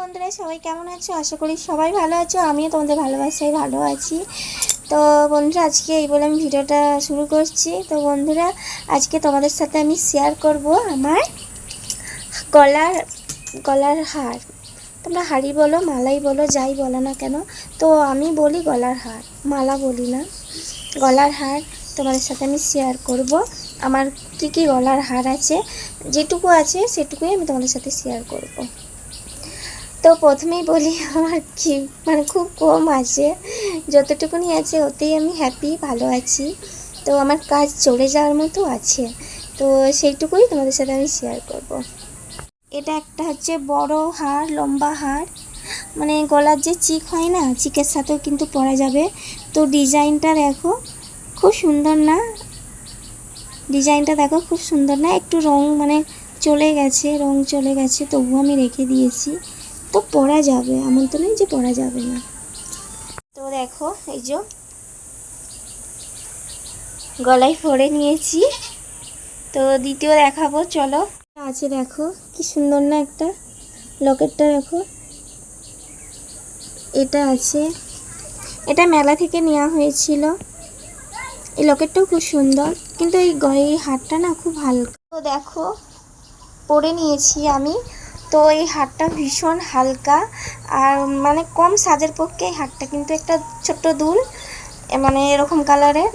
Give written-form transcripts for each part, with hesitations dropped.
বন্ধুরা সবাই কেমন আছো? আশা করি সবাই ভালো আছো। আমিও তোমাদের ভালোবাসায় ভালো আছি। তো বন্ধুরা আজকে এই বলে আমি ভিডিওটা শুরু করছি। তো বন্ধুরা আজকে তোমাদের সাথে আমি শেয়ার করব আমার গলার হার। তোমরা হাড়ি বলো, মালাই বলো, যাই বলো না কেন, তো আমি বলি গলার হার, মালা বলি না। গলার হার তোমাদের সাথে আমি শেয়ার করব। আমার কি গলার হার আছে, যেটুকু আছে সেটুকুই আমি তোমাদের সাথে শেয়ার করব। তো প্রথমেই বলি আমার কি খুব কম আছে, যতটুকুনি আছে ওতেই আমি হ্যাপি, ভালো আছি। তো আমার কাজ চলে যাওয়ার মতো আছে, তো সেইটুকুই তোমাদের সাথে আমি শেয়ার করব। এটা একটা হচ্ছে বড় হার, লম্বা হার, গলার যে চিক হয় না, চিকের সাথেও কিন্তু পরা যাবে। তো ডিজাইনটা দেখো খুব সুন্দর না? ডিজাইনটা দেখো খুব সুন্দর না? একটু রং চলে গেছে, তবুও আমি রেখে দিয়েছি। তো পরা যাবে, এমন তো নেই যে পরা যাবে না। তো দেখো এই যে গলায় পরে নিয়েছি। তো দ্বিতীয় দেখাবো, চলো। আছে দেখো কি সুন্দর না একটা লকেটটা, দেখো এটা আছে, এটা মেলা থেকে নেওয়া হয়েছিল। এই লকেটটাও খুব সুন্দর, কিন্তু এই হারটা না খুব হালকা। তো দেখো পরে নিয়েছি আমি। তো এই হারটা ভীষণ হালকা, আর কম সাজের পক্ষে এই হারটা কিন্তু একটা ছোট্ট দুল, এরকম কালারের।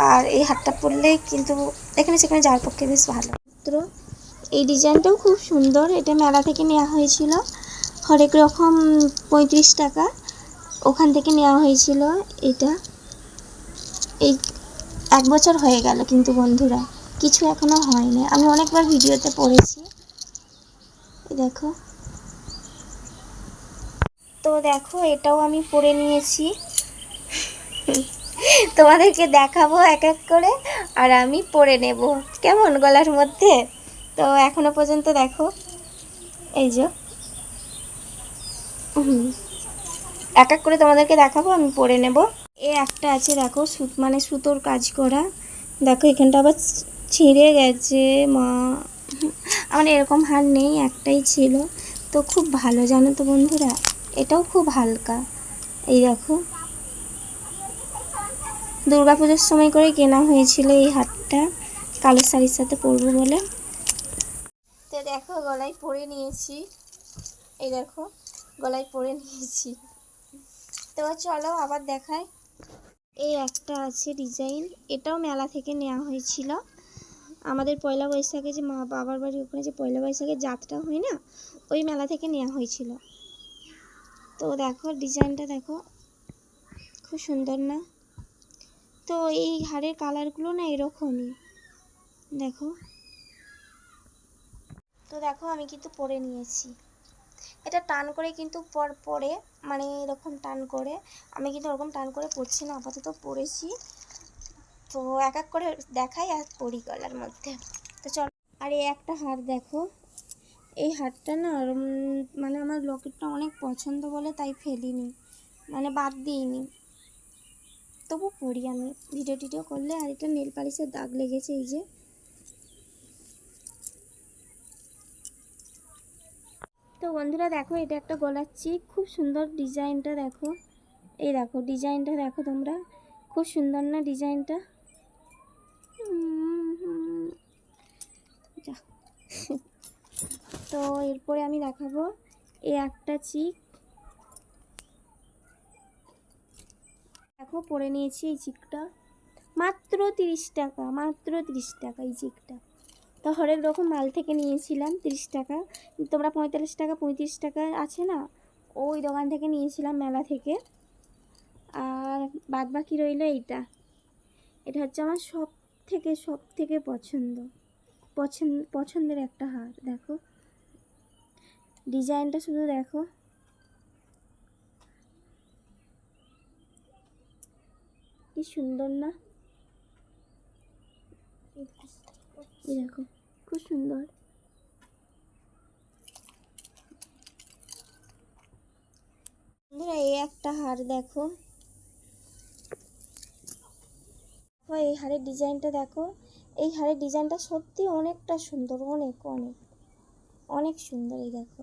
আর এই হারটা পরলেই কিন্তু এখানে সেখানে যাওয়ার পক্ষে বেশ ভালো। তো এই ডিজাইনটাও খুব সুন্দর, এটা মেলা থেকে নেওয়া হয়েছিল। হরেক রকম 35 টাকা ওখান থেকে নেওয়া হয়েছিল। এটা এই 1 বছর হয়ে গেল, কিন্তু বন্ধুরা কিছু এখনো হয়নি। আমি অনেকবার ভিডিওতে পড়েছি। দেখো, তো দেখো এটাও আমি পরে নিয়েছি। তোমাদেরকে দেখাবো এক এক করে, আর আমি পরে নেব কেমন গলার মধ্যে। তো এখনো পর্যন্ত দেখো এই যে এক এক করে তোমাদেরকে দেখাবো, আমি পরে নেব। এ একটা আছে দেখো, সুতোর কাজ করা। দেখো এখানটা আবার ছিঁড়ে গেছে। মা, আমার এরকম হার নেই, একটাই ছিল। তো খুব ভালো, জানো তো বন্ধুরা, এটাও খুব হালকা। এই দেখো দুর্গাপুজোর সময় করে কেনা হয়েছিল এই হারটা, কালো শাড়ির সাথে পরবো বলে। তো দেখো গলায় পরে নিয়েছি, এই দেখো গলায় পরে নিয়েছি। তো চলো আবার দেখাই। এই একটা আছে ডিজাইন, এটাও মেলা থেকে নেওয়া হয়েছিল। আমাদের পয়লা বৈশাখে যে মা বাবার বাড়ির ওখানে যে পয়লা বৈশাখে যাত্রা হয় না, ওই মেলা থেকে নেওয়া হয়েছিল। তো দেখো ডিজাইনটা দেখো খুব সুন্দর না? তো এই হারের কালারগুলো না এরকমই, দেখো। তো দেখো আমি কিন্তু পরে নিয়েছি। এটা টান করে কিন্তু পরে এরকম টান করে, আমি কিন্তু ওরকম টান করে পরছি না, আপাতত পরেছি। তো এক এক করে দেখাই আর পরি গলার মধ্যে। তো চল। আর এই একটা হার দেখো, এই হারটা না আমার লকেটটা অনেক পছন্দ বলে তাই ফেলিনি, বাদ দিইনি, তবু পরি আমি ভিডিও করলে। আর এটা নেল পালিশের দাগ লেগেছে, এই যে। তো বন্ধুরা দেখো এটা একটা গলার চিক, খুব সুন্দর ডিজাইনটা দেখো। এই দেখো ডিজাইনটা দেখো তোমরা, খুব সুন্দর না ডিজাইনটা? তো এরপরে আমি দেখাবো এই একটা চিক, দেখো পরে নিয়েছি এই চিকটা, মাত্র 30 টাকা, মাত্র 30 টাকা এই চিকটা। তো হরেক রকম মাল থেকে নিয়েছিলাম 30 টাকা। তোমরা 45 টাকা 35 টাকা আছে না, ওই দোকান থেকে নিয়েছিলাম, মেলা থেকে। আর বাদ বাকি রইল এইটা। এটা হচ্ছে আমার সব থেকে পছন্দের একটা হার। দেখো ডিজাইনটা শুধু দেখো, কি সুন্দর না? দেখো খুব সুন্দর। এই একটা হার দেখো, এই হারের ডিজাইনটা দেখো। এই হারের ডিজাইনটা সত্যি অনেকটা সুন্দর, অনেক অনেক অনেক সুন্দর। এই দেখো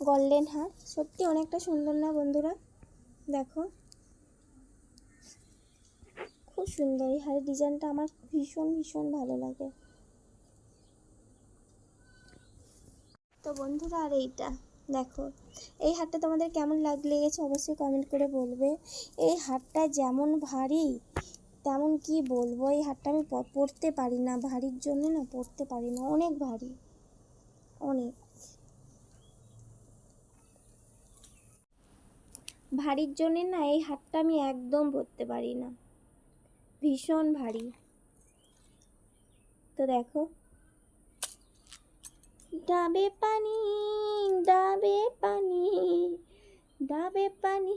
গোল্ডেন হার, সত্যি অনেকটা সুন্দর না বন্ধুরা? দেখো খুব সুন্দর, এই হারের ডিজাইনটা আমার ভীষণ ভীষণ ভালো লাগে। তো বন্ধুরা আর এইটা দেখো, এই হারটা তোমাদের কেমন লেগেছে অবশ্যই কমেন্ট করে বলবে। এই হারটা যেমন ভারী তেমন কি বলবো, এই হারটা আমি পরতে পারি না, ভারীর জন্য না পরতে পারি না, অনেক ভারী, অনেক ভারীর জন্যে না এই হারটা আমি একদম পরতে পারি না, ভীষণ ভারী। তো দেখো, ডাবে পানি ডাবে পানি ডাবে পানি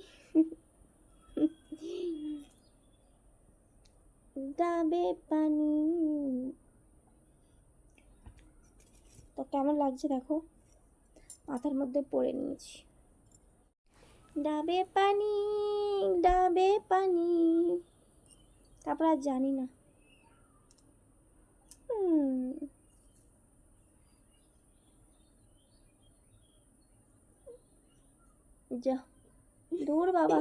ডাবে পানি। তো কেমন লাগছে দেখো, মাথার মধ্যে পরে নিয়েছি। ডাবে পানি ডাবে পানি, তারপর আর জানি না। যা দূর বাবা,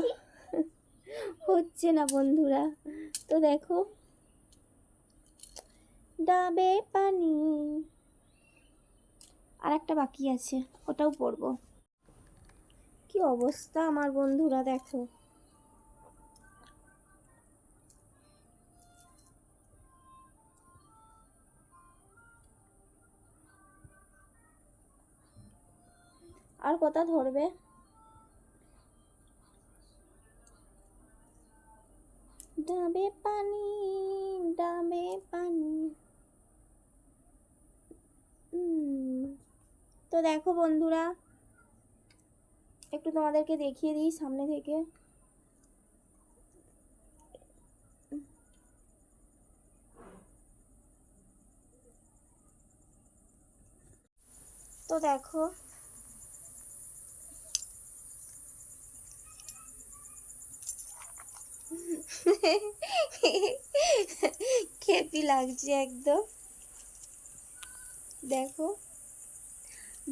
হচ্ছে না বন্ধুরা। তো দেখো, ডাবে পানি, আর একটা বাকি আছে, ওটাও পরবো। কি অবস্থা আমার বন্ধুরা দেখো, আর কথা ধরবে। ডাবে পানি ডাবে পানি। তো দেখো বন্ধুরা, একটু তোমাদেরকে দেখিয়ে দিই সামনে থেকে। তো দেখো, খেপি লাগছে একদম। দেখো,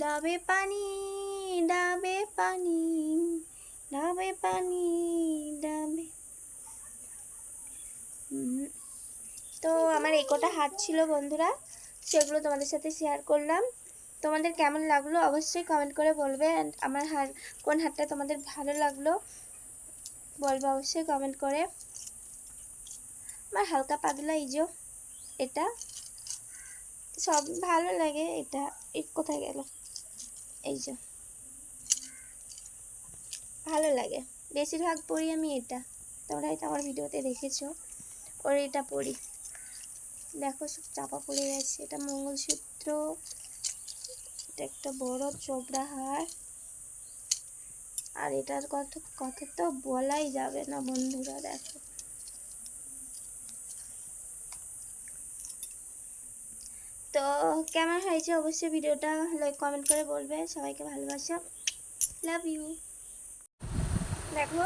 ডাবে পানি ডাবে পানি ডাবে পানি ডাবে। তো আমার এই কটা হার ছিল বন্ধুরা, সেগুলো তোমাদের সাথে শেয়ার করলাম। তোমাদের কেমন লাগলো অবশ্যই কমেন্ট করে বলবে। অ্যান্ড আমার কোন হারটা তোমাদের ভালো লাগলো বলবে অবশ্যই কমেন্ট করে। আমার হালকা পাতলা এই যে এটা সব ভালো লাগে। এটা কোথায় গেল, এই যে ভালো লাগে, বেশিরভাগ পড়ি আমি এটা, তোমরা এটা আমার ভিডিওতে দেখেছো। ওর এটা পড়ি, দেখো সব চাপা পড়ে গেছে। এটা মঙ্গলসূত্র, এটা একটা বড় চোপড়া হার, আর এটার কথা তো বলাই যাবে না বন্ধুরা। দেখো, তো কেমন হয়েছে অবশ্যই ভিডিওটা লাইক কমেন্ট করে বলবে। সবাইকে ভালোবাসা, লাভ ইউ। দেখো